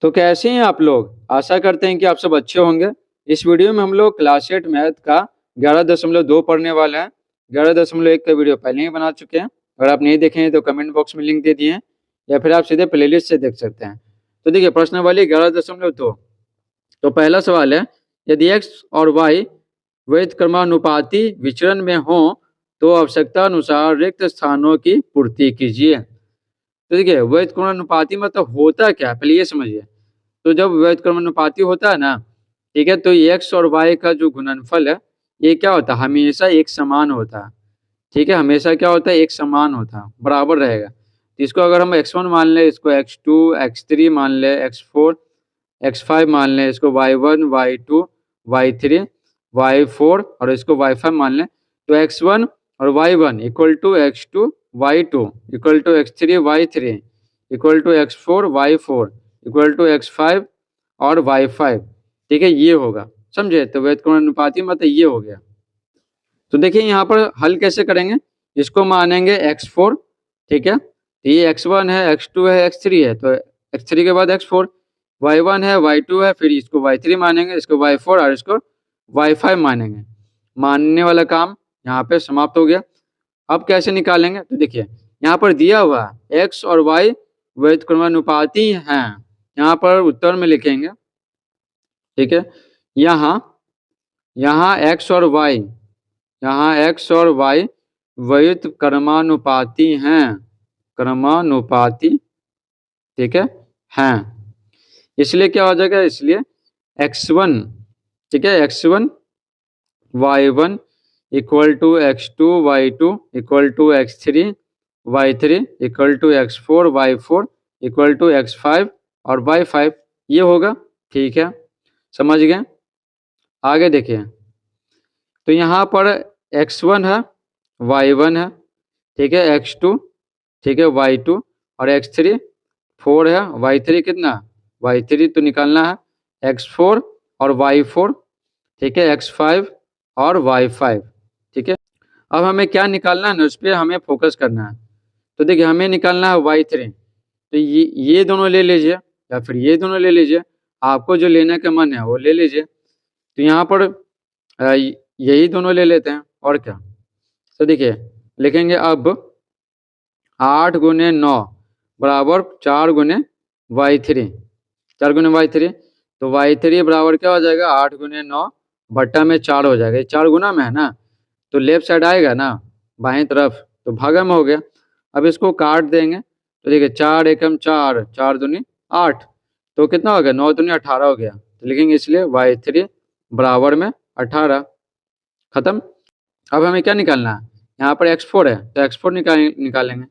तो कैसे हैं आप लोग? आशा करते हैं कि आप सब अच्छे होंगे। इस वीडियो में हम लोग क्लास 8 मैथ का 11.2 पढ़ने वाले हैं। 11.1 का वीडियो पहले ही बना चुके हैं। अगर आप नहीं देखे हैं तो कमेंट बॉक्स में लिंक दे दिए हैं या फिर आप सीधे प्लेलिस्ट से देख सकते हैं। तो देखिए प्रश्नावली 11.2। तो पहला सवाल है, यदि एक्स और वाई वैध क्रमानुपाती विचरण में हो तो आवश्यकता अनुसार रिक्त स्थानों की पूर्ति कीजिए। तो देखिए वैध क्रमानुपाती मतलब होता क्या है, पहले ये समझिए। तो जब वैध क्रमानुपाती होता है ना, ठीक है, तो एक्स और वाई का जो गुणनफल है ये क्या होता है, हमेशा एक समान होता है। ठीक है, हमेशा क्या होता है, एक समान होता है, बराबर रहेगा। तो इसको अगर हम x1 मान ले, इसको x2 x3 मान ले, x4 x5 मान ले, इसको y1 y2 y3 y4 और इसको y5 मान ले, तो x1 और y1 equal to x2 y2 equal to x3 y3 equal to x4 y4 equal to x5 और y5। ठीक है, ये होगा, समझे? तो वैध क्रमानुपाती मतलब ये हो गया। तो देखिए यहाँ पर हल कैसे करेंगे, इसको मानेंगे x4, ठीक है, तो ये x1 है, x2 है, x3 है, तो x3 के बाद x4, y1 है, y2 है, फिर इसको y3 मानेंगे, इसको y4 और इसको y5 मानेंगे। मानने वाला काम यहाँ पे समाप्त हो गया। अब कैसे निकालेंगे, तो देखिए यहाँ पर दिया हुआ है x और y वैध क्रमानुपाती हैं। यहाँ पर उत्तर में लिखेंगे, ठीक है, यहाँ x और y, यहाँ x और y वैध क्रमानुपाती हैं, क्रमानुपाती, ठीक है, हैं। इसलिए क्या हो जाएगा, इसलिए x1, ठीक है, x1 y1 equal to x2 y2 equal to x3 y3 equal to x4 y4 equal to x5 और y5, ये होगा। ठीक है, समझ गए? आगे देखिए, तो यहाँ पर x1 है, y1 है, ठीक है, x2, ठीक है, y2 और x3 4 है, y3 कितना, y3 तो निकालना है, x4 और y4, ठीक है, x5 और y5। ठीक है, अब हमें क्या निकालना है ना, उस पर हमें फोकस करना है। तो देखिए हमें निकालना है y3, तो ये दोनों ले लीजिए या फिर ये दोनों ले लीजिए, आपको जो लेने का मन है वो ले लीजिए। तो यहाँ पर यही दोनों ले लेते हैं, और क्या। तो देखिए लिखेंगे अब 8 गुने 9 बराबर 4 गुने y3, 4 गुने y3, तो y3 बराबर क्या हो जाएगा, 8 गुने 9 बट्टा में 4 हो जाएगा। ये 4 गुना में है ना, तो लेफ्ट साइड आएगा ना बाएं तरफ, तो भागा में हो गया। अब इसको काट देंगे, तो देखिए 4 एकम 4, 4 दूनी 8, तो कितना हो गया, 9 दूनी 18 हो गया। तो लिखेंगे इसलिए y3 बराबर में 18। खत्म। अब हमें क्या निकालना है, यहाँ पर x4 है, तो x4 निकालेंगे।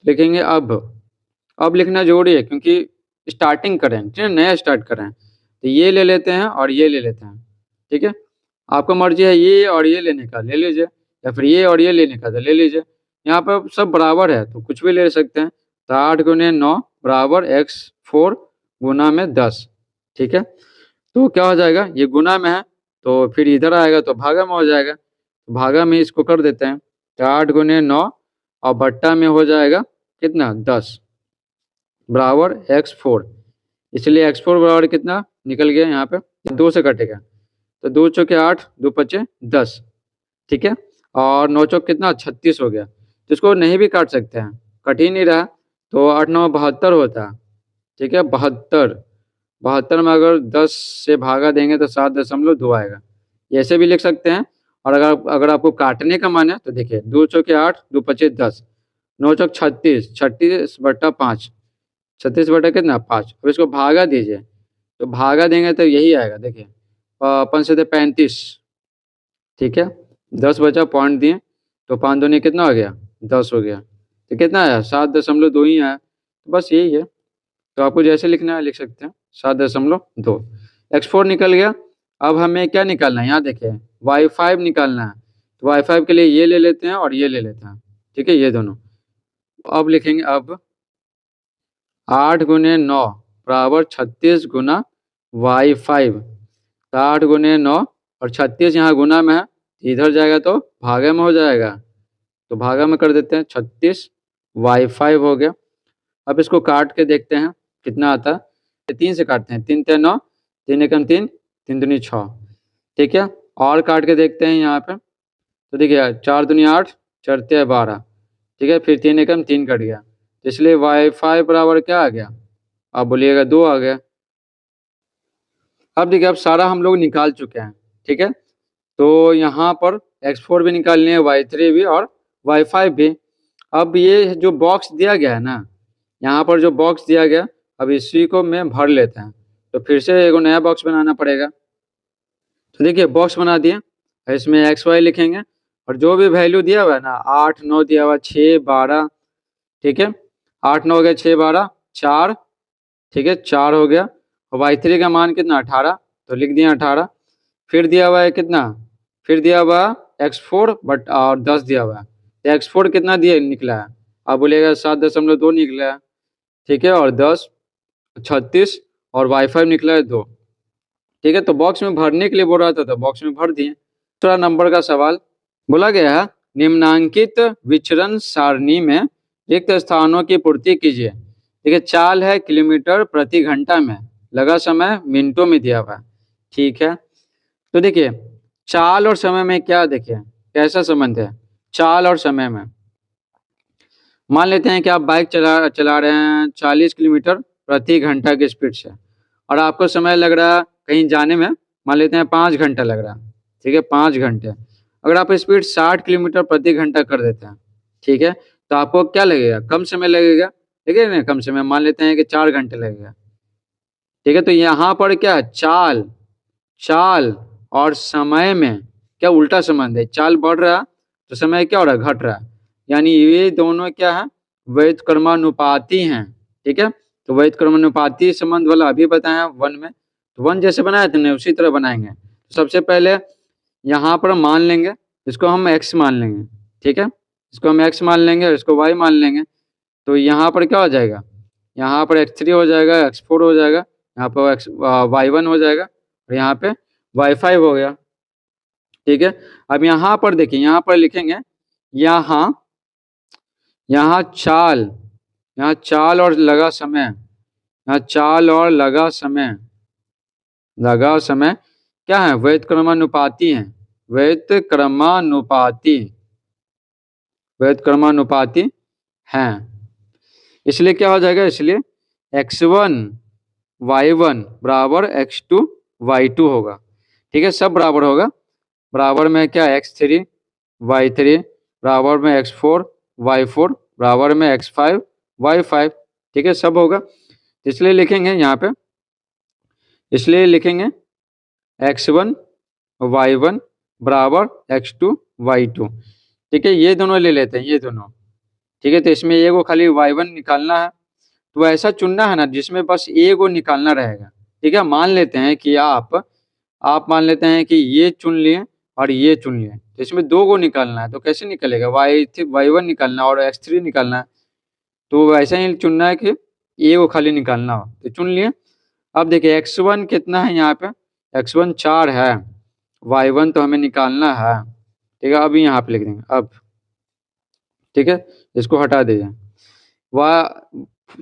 लिखेंगे अब लिखना जरूरी है क्योंकि स्टार्टिंग करें, ठीक है, नया स्टार्ट करें। तो ये ले लेते हैं और ये ले लेते हैं, ठीक है। आपका मर्जी है ये और ये लेने का, ले लीजिए, या फिर ये और ये लेने का, तो ले लीजिए। यहाँ पर सब बराबर है तो कुछ भी ले सकते हैं। तो 8 गुने 9 बराबर x4 गुना में 10, ठीक है। तो क्या हो जाएगा, ये गुना में है तो फिर इधर आएगा तो भागा में हो जाएगा। भागा में इसको कर देते हैं, तो 8 गुने 9 और बट्टा में हो जाएगा कितना, 10 बराबर x4। इसलिए x4 बराबर कितना निकल गया, यहाँ पे 2 से कटेगा, तो 2 चौके 8, 2 पचे 10, ठीक है, और 9 चौक कितना 36 हो गया। तो इसको नहीं भी काट सकते हैं, कट ही नहीं रहा, तो 8 9 72 होता है, ठीक है, 72। 72 में अगर 10 से भागा देंगे तो 7.2 आएगा, ऐसे भी लिख सकते हैं। और अगर आपको काटने का मन है तो देखिए 2 चौके 8, 2 पचे 10, 9 चौक 36, 36 बट्टा 5, 36 बटा कितना 5। अब इसको भागा दीजिए, तो भागा देंगे तो यही आएगा, देखिए 5 से 35, ठीक है, 10 बचा, पॉइंट दिए, तो 5 दूनी कितना हो गया, 10 हो गया। तो कितना आया, 7.2 ही आया। तो बस यही है, तो आपको जैसे लिखना है लिख सकते हैं, 7.2। x4 निकल गया। अब हमें क्या निकालना है, यहाँ देखिए y5 निकालना है। तो y5 के लिए ये ले लेते हैं और ये ले लेते हैं, ठीक है, ये दोनों। अब लिखेंगे, अब 8 गुने 9 बराबर 36 गुना y5। तो 8 गुने 9 और 36 यहाँ गुना में है, इधर जाएगा तो भागा में हो जाएगा, तो भागा में कर देते हैं, 36 y5 हो गया। अब इसको काट के देखते हैं कितना आता है, 3 से काटते हैं, 3 3 9, 3 एकम 3, 3 दूनी 6, ठीक है। और काट के देखते हैं यहाँ पे, तो देखिए 4 दूनी 8, 4 तिया 12, ठीक है। फिर 3 एकम 3 कट गया, तो इसलिए वाई बराबर क्या आ गया, आप बोलिएगा 2 आ गया। अब देखिए अब सारा हम लोग निकाल चुके हैं, ठीक है। तो यहाँ पर x4 भी निकालनी है, y3 भी और y5 भी। अब ये जो बॉक्स दिया गया है ना, यहाँ पर जो बॉक्स दिया गया, अब इसी को मैं भर लेते हैं, तो फिर से एक नया बॉक्स बनाना पड़ेगा। तो देखिए बॉक्स बना दिए, इसमें XY लिखेंगे और जो भी वैल्यू दिया हुआ है ना, 8 9 दिया हुआ, 6 12, ठीक है। 8 9 हो गया, 6 12 4, ठीक है, 4 हो गया। और y3 का मान कितना, 18, तो लिख दिया 18। फिर दिया हुआ है कितना, फिर दिया हुआ x4 बट और 10 दिया हुआ है, तो x4 कितना दिया निकला है, आप बोलिएगा 7.2 निकला है, ठीक है। और 10 36 और y5 निकला है 2, ठीक है। तो बॉक्स में भरने के लिए बोल रहा था, तो बॉक्स में भर दिए। दूसरा नंबर का सवाल बोला गया है, निम्नांकित विचरण सारणी में रिक्त स्थानों की पूर्ति कीजिए। देखिए चाल है किलोमीटर प्रति घंटा में, लगा समय मिनटों में दिया हुआ है, ठीक है। तो देखिए चाल और समय में क्या, देखिए कैसा संबंध है चाल और समय में। मान लेते हैं कि आप बाइक चला रहे हैं 40 किलोमीटर प्रति घंटा की स्पीड से, और आपको समय लग रहा है कहीं जाने में, मान लेते हैं 5 घंटा लग रहा है, ठीक है, 5 घंटे। अगर आप स्पीड 60 किलोमीटर प्रति घंटा कर देते हैं, ठीक है, तो आपको क्या लगेगा, कम समय लगेगा, ठीक है ना, कम समय, मान लेते हैं कि 4 घंटे लगेगा, ठीक है। तो यहाँ पर क्या, चाल चाल और समय में क्या उल्टा संबंध है, चाल बढ़ रहा है तो समय क्या हो रहा है, घट रहा है, यानी ये दोनों क्या है, व्युत्क्रमानुपाती हैं, ठीक है। तो व्युत्क्रमानुपाती संबंध वाला अभी बताया वन में, तो वन जैसे बनाए थे ना उसी तरह बनाएंगे। तो सबसे पहले यहाँ पर मान लेंगे, इसको हम x मान लेंगे, ठीक है, इसको हम x मान लेंगे और इसको y मान लेंगे। तो यहाँ पर क्या हो जाएगा, यहाँ पर x3 हो जाएगा, x4 हो जाएगा, यहाँ पर y1 हो जाएगा और यहाँ पे y5 हो गया, ठीक है। अब यहाँ पर देखिए, यहाँ पर लिखेंगे, यहाँ यहाँ चाल यहाँ चाल और लगा समय, यहाँ चाल और लगा समय क्या है, व्युत्क्रमानुपाती है, व्युत्क्रमानुपाती हैं। इसलिए क्या हो जाएगा, इसलिए x1 y1 बराबर x2 y2 होगा, ठीक है, सब बराबर होगा। बराबर में क्या, x3 y3 बराबर में x4 y4 बराबर में x5 y5, ठीक है, सब होगा। इसलिए लिखेंगे यहाँ पे, इसलिए लिखेंगे x1 y1 बराबर x2 y2, ठीक है। ये दोनों ले लेते हैं, ये दोनों, ठीक है। तो इसमें ए को खाली y1 निकालना है, तो ऐसा चुनना है ना जिसमें बस ए को निकालना रहेगा, ठीक है। मान लेते हैं कि आप मान लेते हैं कि ये चुन लिए और ये चुन लिए, तो इसमें 2 को निकालना है, तो कैसे निकलेगा, y1 निकालना और x3 निकालना है, तो वैसे ही चुनना है कि ए को खाली निकालना हो, तो चुन लिए। अब देखिए x1 कितना है, यहाँ पे x1 4 है, y1 तो हमें निकालना है, ठीक है। अभी यहाँ पे लिख देंगे अब, ठीक है, इसको हटा दीजिए,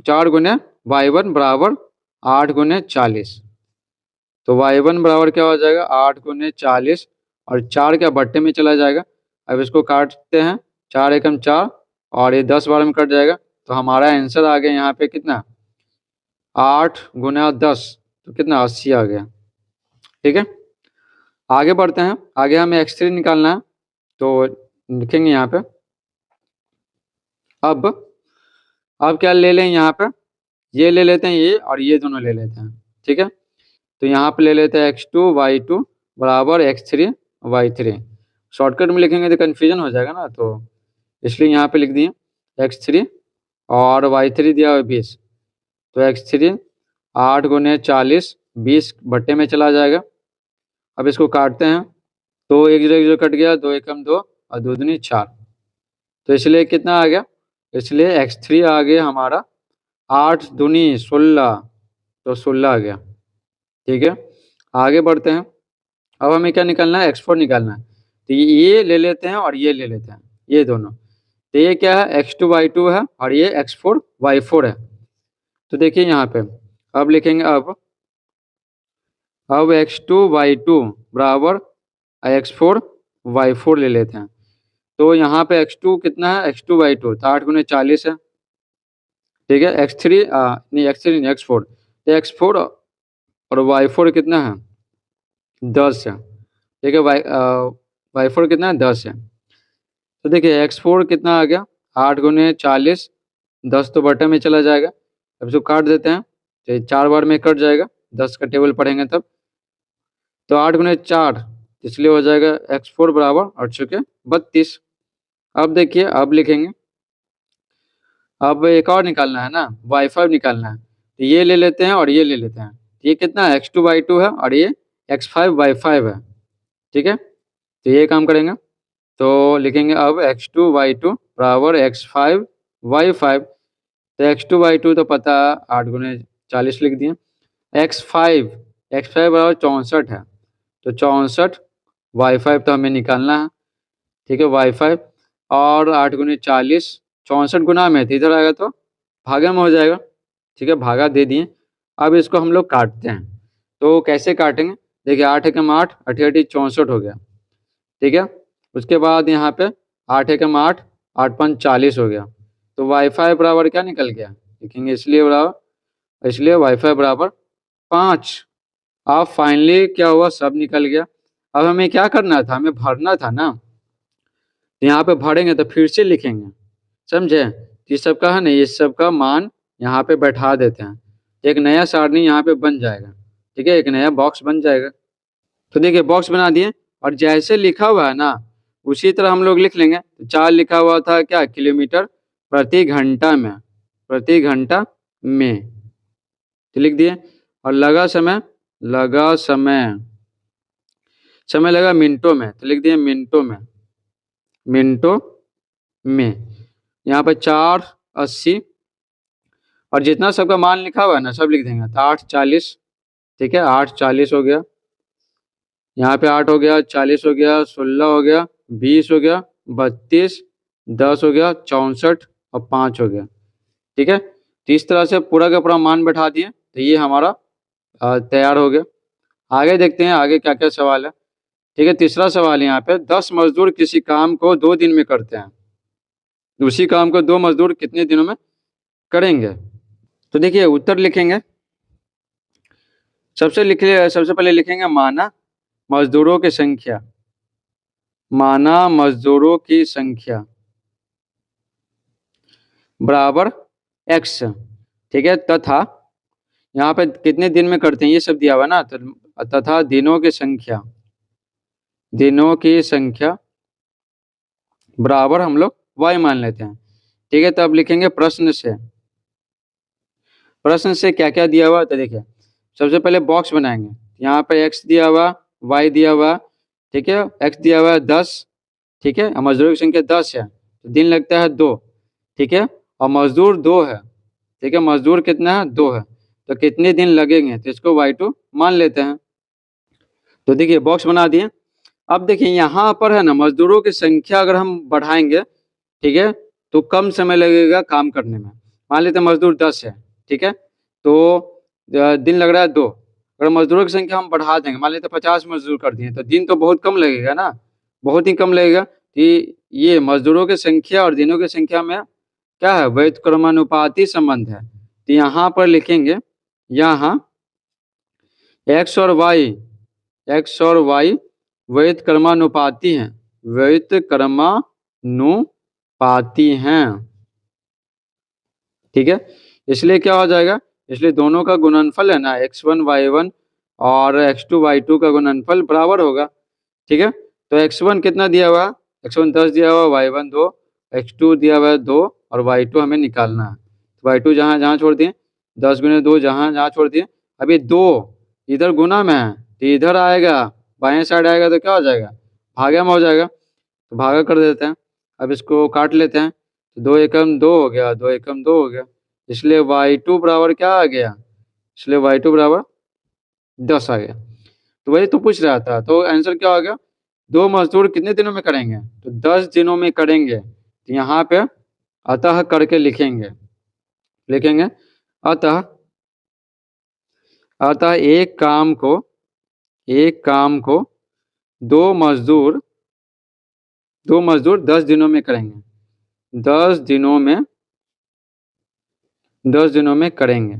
4 गुने y1 बराबर 8 गुने 40, तो y1 बराबर क्या हो जाएगा, 8 गुने 40 और 4 क्या बट्टे में चला जाएगा। अब इसको काटते हैं, 4 एकम 4 और ये 10 बार में कट जाएगा, तो हमारा आंसर आ गया यहाँ पे कितना, 8 गुना 10, तो कितना 80 आ गया, ठीक है। आगे बढ़ते हैं, आगे हमें x3 निकालना है, तो लिखेंगे यहाँ पे, अब क्या ले लें, यहाँ पे ये ले लेते हैं, ये और ये दोनों ले लेते हैं, ठीक है। तो यहाँ पे ले लेते हैं x2 y2 बराबर x3 y3, शॉर्टकट में लिखेंगे तो कन्फ्यूजन हो जाएगा ना, तो इसलिए यहाँ पे लिख दिए x3 और y3 दिया हुआ 20, तो x3 8 गुने 40 20 बट्टे में चला जाएगा। अब इसको काटते हैं, तो एक जो कट गया, 2 एकम 2 और 2 दूनी 4, तो इसलिए कितना आ गया, इसलिए x3 आ गया हमारा 8 दूनी 16, तो 16 आ गया, ठीक है। आगे बढ़ते हैं, अब हमें क्या निकालना है, x4 निकालना है, तो ये ले लेते हैं और ये ले लेते हैं, ये दोनों, तो ये क्या है, x2 y2 है और ये x4 y4 है। तो देखिए यहाँ पे अब लिखेंगे अब x2 y2 बराबर x4 y4 ले लेते हैं। तो यहाँ पे x2 कितना है, x2 y2 तो 8 × 40 है। ठीक है, नहीं x4, तो x4 और y4 कितना है 10 है। ठीक है, y4 कितना है 10 है। तो देखिए x4 कितना आ गया 8 × 40, 10 तो बटे में चला जाएगा। अब इसको काट देते हैं तो ये 4 बार में कट जाएगा, 10 का टेबल पढ़ेंगे तब। तो 8 × 4 इसलिए हो जाएगा x4 बराबर 8 32। अब देखिए अब लिखेंगे, अब एक और निकालना है ना, y5 निकालना है। तो ये ले लेते हैं और ये ले लेते हैं। ये कितना है x2 y2 है और ये x5 y5 है। ठीक है, तो ये काम करेंगे। तो लिखेंगे अब x2 y2 बराबर x5 y5। तो x2 y2 तो पता 8 × 40 लिख दिए। x5 बराबर 64 है, तो 64 y5 तो हमें निकालना है। ठीक है, y5 और 8 × 40 64 गुना में, तो इधर आएगा तो भागे में हो जाएगा। ठीक है, भागा दे दिए। अब इसको हम लोग काटते हैं। तो कैसे काटेंगे, देखिए 8 एकम 8, 8 64 हो गया। ठीक है, उसके बाद यहाँ पे 8 एकम 8, 8 5 40 हो गया। तो y5 बराबर क्या निकल गया, लिखेंगे इसलिए y5 बराबर 5। अब फाइनली क्या हुआ, सब निकल गया। अब हमें क्या करना था, हमें भरना था ना। तो यहाँ पे भरेंगे तो फिर से लिखेंगे, समझे। ये सब का है ना, ये सब का मान यहाँ पे बैठा देते हैं, एक नया सारणी यहाँ पे बन जाएगा। ठीक है, एक नया बॉक्स बन जाएगा। तो देखिए बॉक्स बना दिए और जैसे लिखा हुआ है ना उसी तरह हम लोग लिख लेंगे। तो 4 लिखा हुआ था क्या, किलोमीटर प्रति घंटा में, प्रति घंटा में, तो लिख दिए। और समय लगा मिनटों में, तो लिख दिए मिनटों में, मिनटों में। यहाँ पे 4 80 और जितना सबका मान लिखा हुआ है ना सब लिख देंगे। तो 8 40, ठीक है 8 40 हो गया, यहाँ पे 8 हो गया, 40 हो गया, 16 हो गया, 20 हो गया, 32, 10 हो गया, 64 और 5 हो गया। ठीक है, तो इस तरह से पूरा का पूरा मान बैठा दिए। तो ये हमारा तैयार हो गया। आगे देखते हैं आगे क्या क्या सवाल है। ठीक है, तीसरा सवाल यहाँ पे 10 मजदूर किसी काम को 2 दिन में करते हैं, उसी काम को 2 मजदूर कितने दिनों में करेंगे। तो देखिए उत्तर लिखेंगे, सबसे पहले लिखेंगे माना मजदूरों की संख्या, माना मजदूरों की संख्या बराबर x। ठीक है, तथा यहाँ पे कितने दिन में करते हैं ये सब दिया हुआ ना, तो तथा दिनों की संख्या, दिनों की संख्या बराबर हम लोग y मान लेते हैं। ठीक है, तो अब लिखेंगे प्रश्न से क्या क्या दिया हुआ। तो देखिए सबसे पहले बॉक्स बनाएंगे, यहाँ पे x दिया हुआ, y दिया हुआ। ठीक है, x दिया हुआ है 10, ठीक है, मजदूरों की संख्या 10 है, तो दिन लगता है 2। ठीक है, और मजदूर 2 है। ठीक है, मजदूर कितना है 2 है, तो कितने दिन लगेंगे, तो इसको y2 मान लेते हैं। तो देखिए बॉक्स बना दिए। अब देखिए यहाँ पर है ना मजदूरों की संख्या अगर हम बढ़ाएंगे, ठीक है, तो कम समय लगेगा काम करने में। मान लेते हैं मजदूर 10 है, ठीक है, तो दिन लग रहा है 2। अगर मजदूरों की संख्या हम बढ़ा देंगे, मान लेते हैं 50 मजदूर कर दिए, तो दिन तो बहुत कम लगेगा ना, बहुत ही कम लगेगा। कि ये मजदूरों की संख्या और दिनों की संख्या में क्या है, व्युत्क्रमानुपाती संबंध है। तो यहाँ पर लिखेंगे, यहाँ एक्स और वाई व्युत्क्रमानुपाती हैं, व्युत्क्रमानुपाती हैं। ठीक है, इसलिए क्या हो जाएगा, इसलिए दोनों का गुणनफल है ना x1 y1 और x2 y2 का गुणनफल बराबर होगा। ठीक है, तो x1 कितना दिया हुआ, x1 10 दिया हुआ, y1 2, x2 दिया हुआ है 2 और y2 हमें निकालना है। तो y2 जहाँ जहाँ छोड़ दिए, 10 × 2 जहाँ जहाँ छोड़ दिए। अभी 2 इधर गुना में है तो इधर आएगा, बाएं साइड आएगा तो क्या हो जाएगा, भागे में हो जाएगा, तो भागा कर देते हैं। अब इसको काट लेते हैं, तो 2 एकम 2 हो गया, 2 एकम 2 हो गया, इसलिए y2 बराबर क्या आ गया, इसलिए y2 बराबर 10 आ गया। तो वही तो पूछ रहा था, तो आंसर क्या हो गया, 2 मजदूर कितने दिनों में करेंगे, तो 10 दिनों में करेंगे। तो यहाँ पे अतः करके लिखेंगे, अतः अतः एक काम को दो मजदूर 10 दिनों में करेंगे। 10 दिनों में 10 दिनों में करेंगे।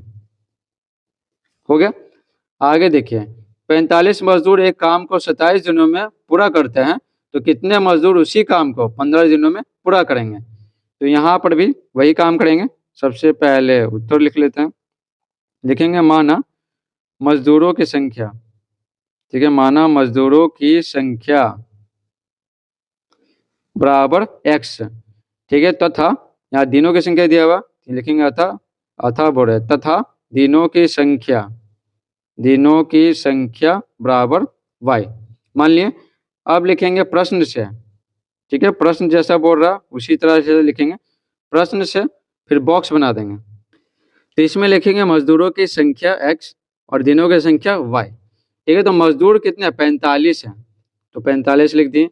हो गया। आगे देखिए, 45 मजदूर एक काम को 27 दिनों में पूरा करते हैं, तो कितने मजदूर उसी काम को 15 दिनों में पूरा करेंगे? तो यहाँ पर भी वही काम करेंगे। सबसे पहले उत्तर लिख लेते हैं। लिखेंगे माना मजदूरों की संख्या, ठीक है, माना मजदूरों की संख्या बराबर x, ठीक है, तथा यहाँ दिनों की संख्या दिया हुआ, लिखेंगे अथा बोल रहे तथा दिनों की संख्या बराबर y। मान लिए। अब लिखेंगे प्रश्न से, ठीक है, प्रश्न जैसा बोल रहा उसी तरह से लिखेंगे। प्रश्न से फिर बॉक्स बना देंगे। तो इसमें लिखेंगे मजदूरों की संख्या x और दिनों की संख्या y, ठीक है। तो मजदूर कितने 45 हैं, तो 45 लिख दिए,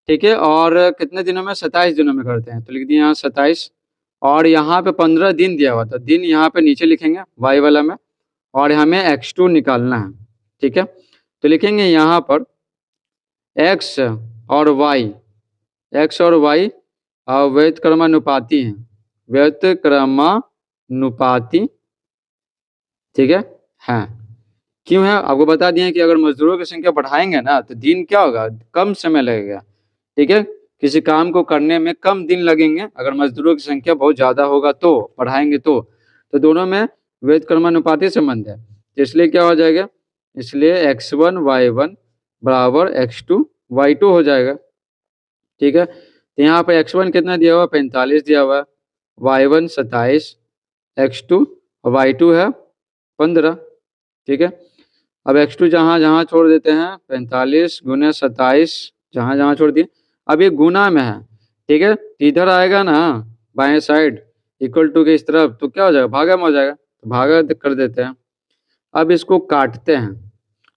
ठीक है। और कितने दिनों में 27 दिनों में करते हैं, तो लिख दिए यहाँ 27। और यहाँ पे 15 दिन दिया हुआ था, दिन यहाँ पे नीचे लिखेंगे y वाला में, और हमें x2 निकालना है, ठीक है। तो लिखेंगे यहाँ पर x और y व्युत्क्रमानुपाती हैं, व्युत्क्रमानुपाती, ठीक है। क्यों है आपको बता दिए कि अगर मजदूरों की संख्या बढ़ाएंगे ना तो दिन क्या होगा, कम समय लगेगा, ठीक है। किसी काम को करने में कम दिन लगेंगे अगर मजदूरों की संख्या बहुत ज्यादा होगा तो बढ़ाएंगे तो दोनों में व्युत्क्रमानुपाती संबंध है। तो इसलिए क्या हो जाएगा, इसलिए x1 y1 बराबर x2 y2 हो जाएगा, ठीक है। तो यहाँ पे x1 कितना दिया हुआ 45 दिया हुआ है, y1 27, x2 और y2 है 15, ठीक है। अब x2 जहाँ जहाँ छोड़ देते हैं 45 गुने 27 जहाँ जहाँ छोड़ दिए, अब ये गुना में है, ठीक है। इधर आएगा ना बाएं साइड इक्वल टू के इस तरफ, तो क्या हो जाएगा भागा में हो जाएगा, तो भागा कर देते हैं। अब इसको काटते हैं,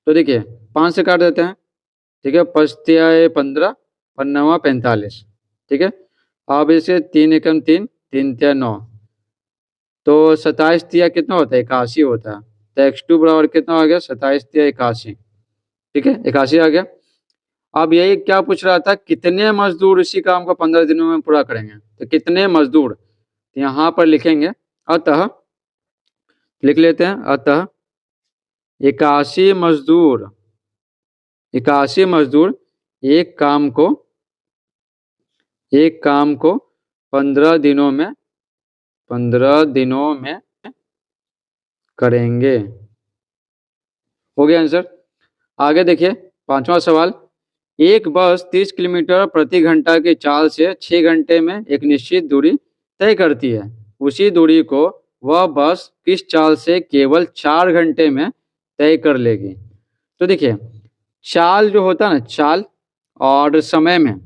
तो देखिए 5 से काट देते हैं, ठीक है। 5 तिया 15, 15 45, ठीक है। अब इसे 3 एकम 3, 3 तिया 9, तो 27 तिया कितना होता है 81 होता है। तो x2 बराबर कितना आ गया 27 तिया 81, ठीक है, 81 आ गया। अब यही क्या पूछ रहा था, कितने मजदूर इसी काम को 15 दिनों में पूरा करेंगे, तो कितने मजदूर, तो यहाँ पर लिखेंगे अतः, लिख लेते हैं अतः 81 मजदूर एक काम को 15 दिनों में करेंगे। हो गया आंसर। आगे देखिए 5वां सवाल, एक बस 30 किलोमीटर प्रति घंटा की चाल से 6 घंटे में एक निश्चित दूरी तय करती है। उसी दूरी को वह बस किस चाल से केवल 4 घंटे में तय कर लेगी? तो देखिए चाल जो होता है ना, चाल और समय में,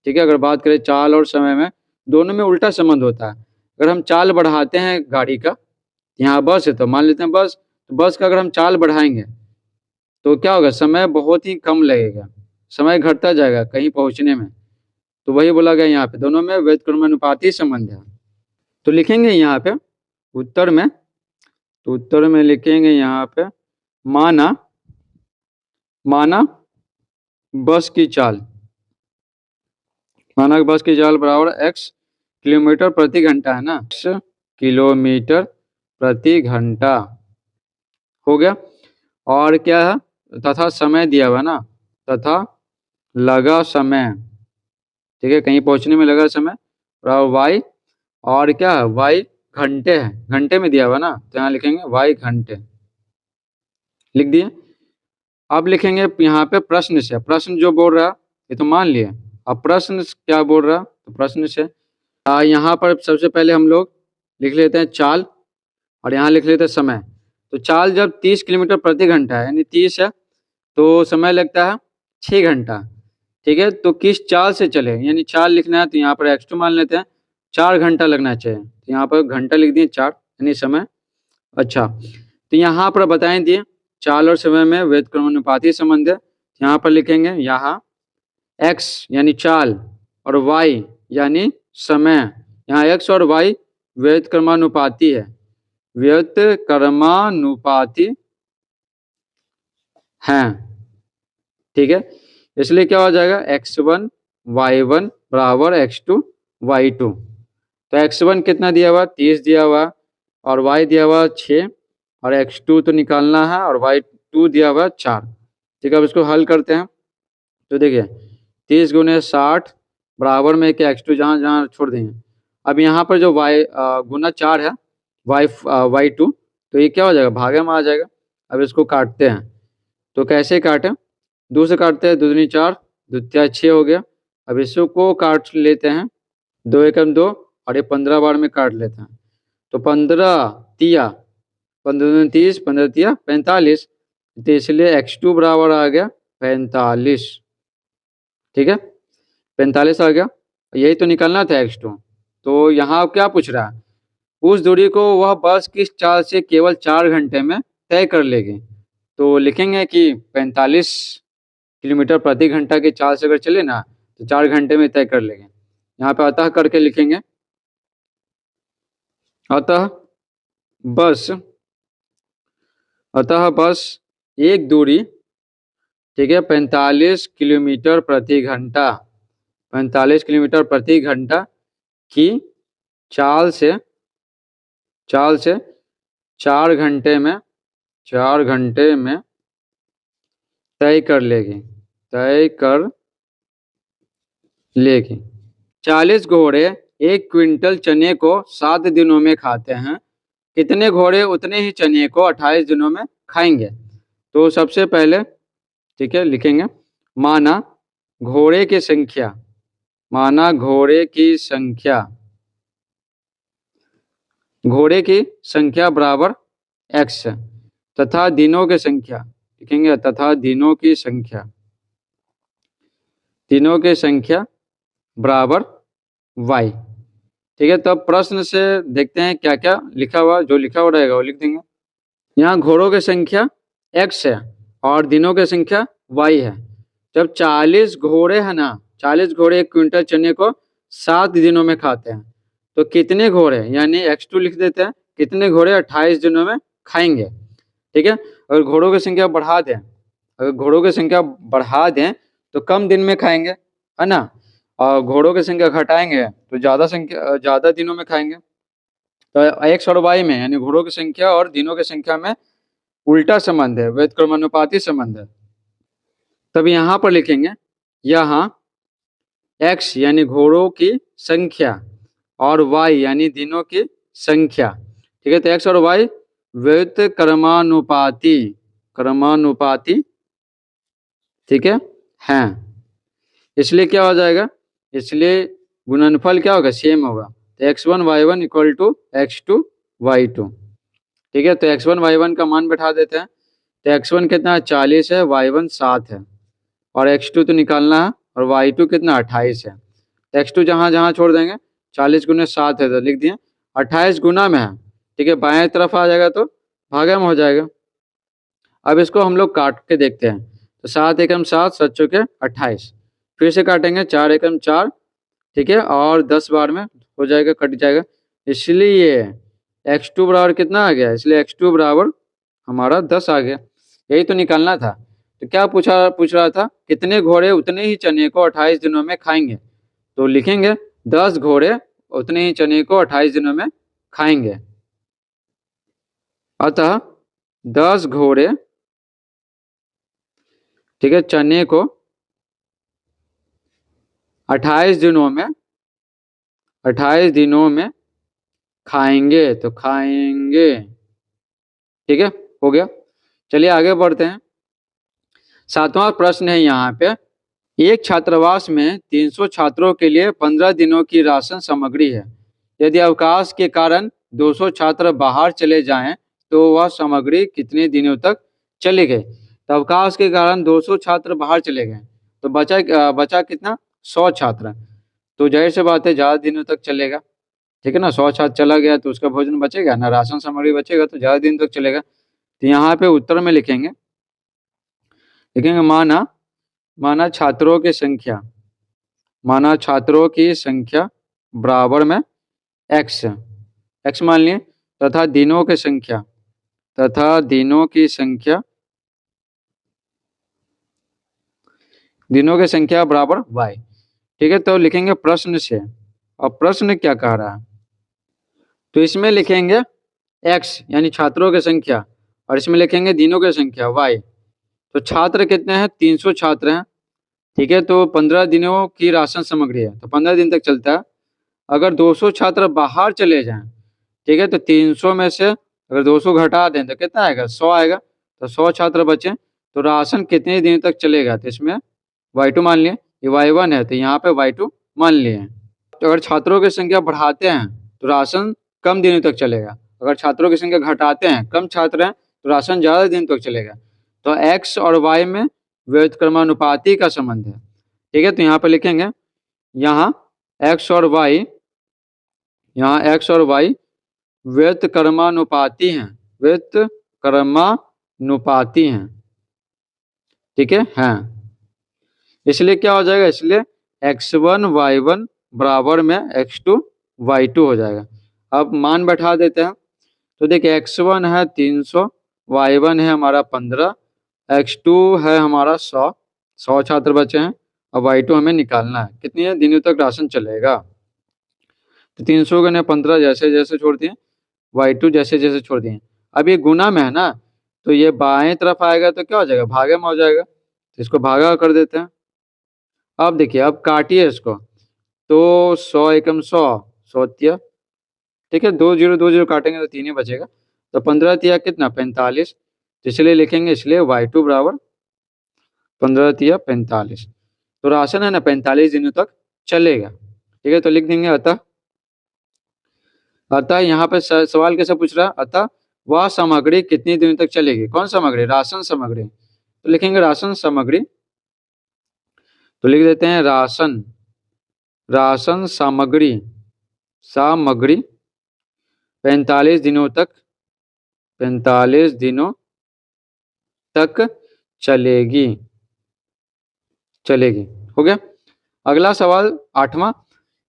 ठीक है, अगर बात करें चाल और समय में, दोनों में उल्टा संबंध होता है। अगर हम चाल बढ़ाते हैं गाड़ी का, यहाँ बस है तो मान लेते हैं बस, तो बस का अगर हम चाल बढ़ाएंगे तो क्या होगा, समय बहुत ही कम लगेगा, समय घटता जाएगा कहीं पहुंचने में। तो वही बोला गया यहाँ पे दोनों में व्युत्क्रमानुपाती संबंध है। तो लिखेंगे यहाँ पे उत्तर में, तो उत्तर में लिखेंगे यहाँ पे माना बस की चाल, माना बस की चाल बराबर x किलोमीटर प्रति घंटा है ना, x किलोमीटर प्रति घंटा। हो गया। और क्या है, तथा समय दिया हुआ ना, तथा लगा समय, ठीक है, कहीं पहुंचने में लगा समय बराबर y, और क्या है y घंटे है, घंटे में दिया हुआ ना, तो यहाँ लिखेंगे y घंटे, लिख दिए। अब लिखेंगे यहाँ पे प्रश्न से, प्रश्न जो बोल रहा ये तो मान लिए, अब प्रश्न क्या बोल रहा, तो प्रश्न से यहाँ पर सबसे पहले हम लोग लिख लेते हैं चाल, और यहाँ लिख लेते हैं समय। तो चाल जब 30 किलोमीटर प्रति घंटा है यानी 30 है, तो समय लगता है 6 घंटा, ठीक है। तो किस चाल से चले, यानी चाल लिखना है, तो यहाँ पर x2 मान लेते हैं, 4 घंटा लगना चाहिए, तो यहाँ पर घंटा लिख दिए 4 यानी समय। अच्छा, तो यहाँ पर बताएं दिए चाल और समय में व्युत्क्रमानुपाती संबंध है, यहाँ पर लिखेंगे यहाँ x यानी चाल और y यानी समय, यहाँ x और y व्युत्क्रमानुपाती है, व्युत्क्रमानुपाती हैं, ठीक है। इसलिए क्या हो जाएगा, x1 y1 बराबर x2 y2। तो x1 कितना दिया हुआ, 30 दिया हुआ, और y दिया हुआ 6, और x2 तो निकालना है, और y2 दिया हुआ 4। ठीक है, अब इसको हल करते हैं। तो देखिए 30 गुने 60 बराबर में कि x2 जहाँ जहाँ छोड़ देंगे। अब यहाँ पर जो y गुना 4 है, y2, तो ये क्या हो जाएगा, भागे में आ जाएगा। अब इसको काटते हैं, तो कैसे काटें, 2 से काटते हैं, 2 दूनी 4, 2 तिया 6 हो गया। अब इसको काट लेते हैं, 2 एकम 2, और ये 15 बार में काट लेते हैं। तो 15 तिया 15 दूनी 30, 15 तिया 45, तो इसलिए x2 बराबर आ गया 45। ठीक है, 45 आ गया। यही तो निकालना था x2। तो यहाँ क्या पूछ रहा है, उस दूरी को वह बस किस चाल से केवल 4 घंटे में तय कर लेगी। तो लिखेंगे कि 45 किलोमीटर प्रति घंटा की चाल से अगर चले ना, तो 4 घंटे में तय कर लेंगे। यहाँ पे अतः करके लिखेंगे, अतः बस एक दूरी, ठीक है, 45 किलोमीटर प्रति घंटा, 45 किलोमीटर प्रति घंटा की चाल से 4 घंटे में तय कर लेगी। 40 घोड़े 1 क्विंटल चने को 7 दिनों में खाते हैं, कितने घोड़े उतने ही चने को 28 दिनों में खाएंगे। तो सबसे पहले, ठीक है, लिखेंगे माना घोड़े की संख्या बराबर x तथा दिनों की संख्या, लिखेंगे तथा दिनों की संख्या बराबर y। ठीक है, तब प्रश्न से देखते हैं क्या क्या लिखा हुआ, जो लिखा हुआ रहेगा वो लिख देंगे। यहाँ घोड़ों की संख्या x है और दिनों की संख्या y है। जब 40 घोड़े है ना, 40 घोड़े 1 क्विंटल चने को 7 दिनों में खाते हैं, तो कितने घोड़े, यानी x2 लिख देते हैं, कितने घोड़े 28 दिनों में खाएंगे। ठीक है, अगर घोड़ों की संख्या बढ़ा दें तो कम दिन में खाएंगे, है ना, और घोड़ों की संख्या घटाएंगे तो ज्यादा दिनों में खाएंगे। तो x और y में, यानी घोड़ों की संख्या और दिनों की संख्या में उल्टा संबंध है, व्युत्क्रमानुपाती संबंध है। तब यहाँ पर लिखेंगे, यहाँ x यानी घोड़ों की संख्या और y यानी दिनों की संख्या, ठीक है, तो x और y क्रमानुपाती, ठीक है, हैं। इसलिए क्या हो जाएगा, इसलिए गुणनफल क्या होगा, सेम होगा। तो x1 y1 equal to x2 y2। ठीक है, तो x1 y1 का मान बैठा देते हैं। तो x1 कितना है, 40 है, y1 7 है, और x2 तो निकालना है, और y2 कितना 28 है। तो x2 जहाँ जहाँ छोड़ देंगे, 40 गुने 7 है तो लिख दिए, 28 गुना में है, ठीक है, बाएं तरफ आ जाएगा तो भागा में हो जाएगा। अब इसको हम लोग काट के देखते हैं। तो 7 एकम 7, 7 चौके 28, फिर से काटेंगे, 4 एकम 4, ठीक है, और 10 बार में हो जाएगा, कट जाएगा। इसलिए x2 बराबर कितना आ गया, इसलिए x2 बराबर हमारा 10 आ गया। यही तो निकालना था। तो क्या पूछ रहा था, कितने घोड़े उतने ही चने को 28 दिनों में खाएंगे। तो लिखेंगे 10 घोड़े उतने ही चने को 28 दिनों में खाएंगे। अतः 10 घोड़े, ठीक है, चने को 28 दिनों में खाएंगे। तो खाएंगे, ठीक है, हो गया। चलिए आगे बढ़ते हैं। 7वां प्रश्न है यहाँ पे, एक छात्रावास में 300 छात्रों के लिए 15 दिनों की राशन सामग्री है। यदि अवकाश के कारण 200 छात्र बाहर चले जाएं तो वह सामग्री कितने दिनों तक चलेगी। तो अवकाश के कारण 200 छात्र बाहर चले गए, तो बचा कितना, 100 छात्र। तो जाहिर सी बात है ज़्यादा दिनों तक चलेगा, ठीक है ना, 100 छात्र चला गया तो उसका भोजन बचेगा ना, राशन सामग्री बचेगा, तो ज़्यादा दिन तक चलेगा। तो यहाँ पे उत्तर में लिखेंगे माना छात्रों की संख्या बराबर में x मान लिए, तथा दिनों की संख्या दिनों की संख्या बराबर y। ठीक है, तो लिखेंगे प्रश्न से। अब प्रश्न क्या कह रहा है, तो इसमें लिखेंगे x यानी छात्रों की संख्या, और इसमें लिखेंगे दिनों की संख्या y। तो छात्र कितने हैं, 300 छात्र हैं। ठीक है, तो 15 दिनों की राशन सामग्री है, तो 15 दिन तक चलता है। अगर 200 छात्र बाहर चले जाएं, ठीक है, तो 300 में से अगर 200 घटा दें तो कितना आएगा, 100 आएगा। तो 100 छात्र बचे, तो राशन कितने दिन तक चलेगा, तो इसमें y2 मान लिए, ये y1 है तो यहाँ पे y2 मान लिए। तो अगर छात्रों की संख्या बढ़ाते हैं तो राशन कम दिनों तक चलेगा, अगर छात्रों की संख्या घटाते हैं, कम छात्र हैं, तो राशन ज़्यादा दिन तक चलेगा। तो x और y में व्युत्क्रमानुपाती का संबंध है। ठीक है, तो यहाँ पे लिखेंगे, यहाँ x और y, यहाँ x और y व्युत्क्रमानुपाती हैं, व्युत्क्रमानुपाती हैं। ठीक है, हाँ, इसलिए क्या हो जाएगा, इसलिए x1 y1 बराबर में x2 y2 हो जाएगा। अब मान बैठा देते हैं, तो देखिए x1 है 300, y1 है हमारा 15, x2 है हमारा 100 छात्र बचे हैं। अब y2 हमें निकालना है, कितने दिनों तक राशन चलेगा। तो 300 ने 15 जैसे जैसे छोड़ दिए, y2 जैसे जैसे छोड़ दिए। अब ये गुना में है ना, तो ये बाएं तरफ आएगा तो क्या हो जाएगा, भागे में हो जाएगा, तो इसको भागा कर देते हैं। अब देखिए, अब काटिए इसको, तो 100 एकम 100, 100 तिया, ठीक है, 2 0 2 0 काटेंगे तो 3 ही बचेगा। तो 15 तिया कितना, 45। तो इसलिए लिखेंगे, इसलिए y2 बराबर 15 तिया 45। तो राशन है ना 45 दिनों तक चलेगा। ठीक है, तो लिख देंगे अतः, अतः यहाँ पे सवाल कैसे पूछ रहा है, अतः वह सामग्री कितनी दिनों तक चलेगी, कौन सामग्री, राशन सामग्री। तो लिखेंगे राशन सामग्री, तो लिख देते हैं राशन, राशन सामग्री, सामग्री 45 दिनों तक, 45 दिनों तक चलेगी, चलेगी। हो गया। अगला सवाल 8वां,